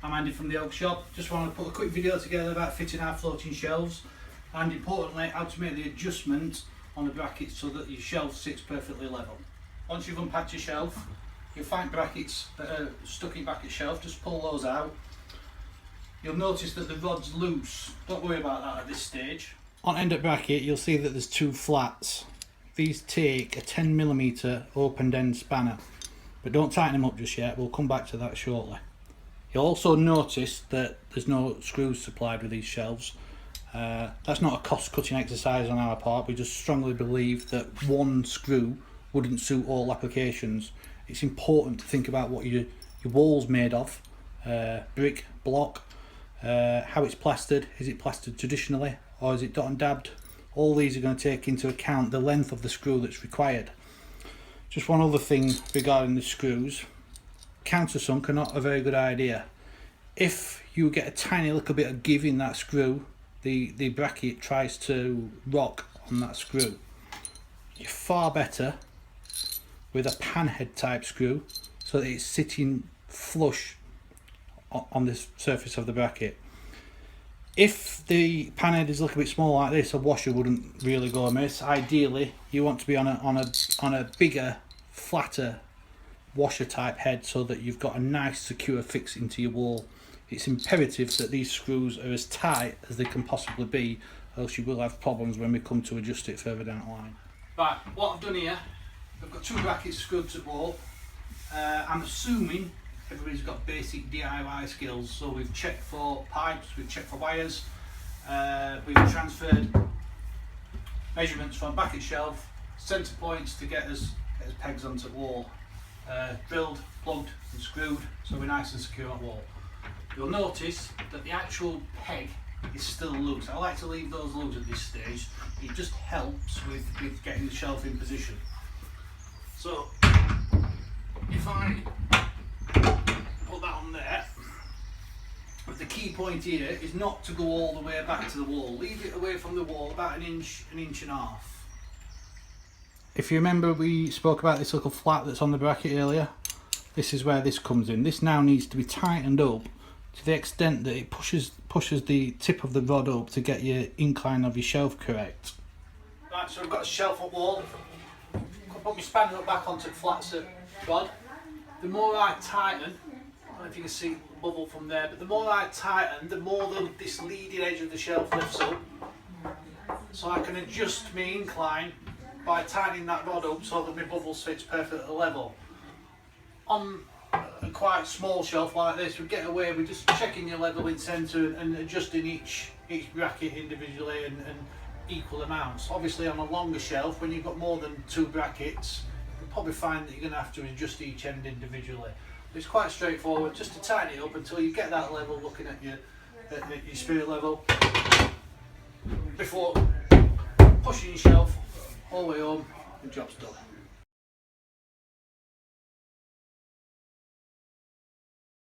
I'm Andy from the Oak Shop. Just wanted to put a quick video together about fitting our floating shelves and importantly how to make the adjustment on the brackets so that your shelf sits perfectly level. Once you've unpacked your shelf, you'll find brackets that are stuck in back of shelf. Just pull those out. You'll notice that the rod's loose. Don't worry about that at this stage. On end of bracket you'll see that there's two flats. These take a 10mm open end spanner, but don't tighten them up just yet, we'll come back to that shortly. You'll also notice that there's no screws supplied with these shelves. That's not a cost cutting exercise on our part, we just strongly believe that one screw wouldn't suit all applications. It's important to think about what your wall's made of, brick, block, how it's plastered, is it plastered traditionally or is it dot and dabbed? All these are going to take into account the length of the screw that's required. Just one other thing regarding the screws. Countersunk are not a very good idea. If you get a tiny little bit of give in that screw, the bracket tries to rock on that screw. You're far better with a panhead type screw so that it's sitting flush on the surface of the bracket. If the panhead is a little bit small like this, a washer wouldn't really go amiss. Ideally you want to be on a bigger, flatter washer type head so that you've got a nice secure fix into your wall. It's imperative that these screws are as tight as they can possibly be, else you will have problems when we come to adjust it further down the line. Right, what I've done here, I've got two brackets screwed to the wall. I'm assuming everybody's got basic DIY skills, so we've checked for pipes, we've checked for wires, we've transferred measurements from bracket shelf, centre points to get us pegs onto the wall. Drilled, plugged and screwed so we're nice and secure on the wall. You'll notice that the actual peg is still loose. I like to leave those loose at this stage. It just helps with getting the shelf in position. So if I put that on there, but the key point here is not to go all the way back to the wall. Leave it away from the wall about an inch and a half. If you remember, we spoke about this little flat that's on the bracket earlier. This is where this comes in. This now needs to be tightened up to the extent that it pushes the tip of the rod up to get your incline of your shelf correct. Right, so I've got a shelf up wall. I'll put my spanner up back onto the flat rod. The more I tighten, I don't know if you can see the bubble from there, but the more I tighten, the more this leading edge of the shelf lifts up. So I can adjust my incline by tightening that rod up so that my bubble fits perfectly level. On a quite small shelf like this, we get away with just checking your level in centre and adjusting each bracket individually and equal amounts. Obviously on a longer shelf, when you've got more than two brackets, you'll probably find that you're going to have to adjust each end individually. But it's quite straightforward, just to tighten it up until you get that level, looking at your spirit level, before pushing your shelf all the way home, the job's done.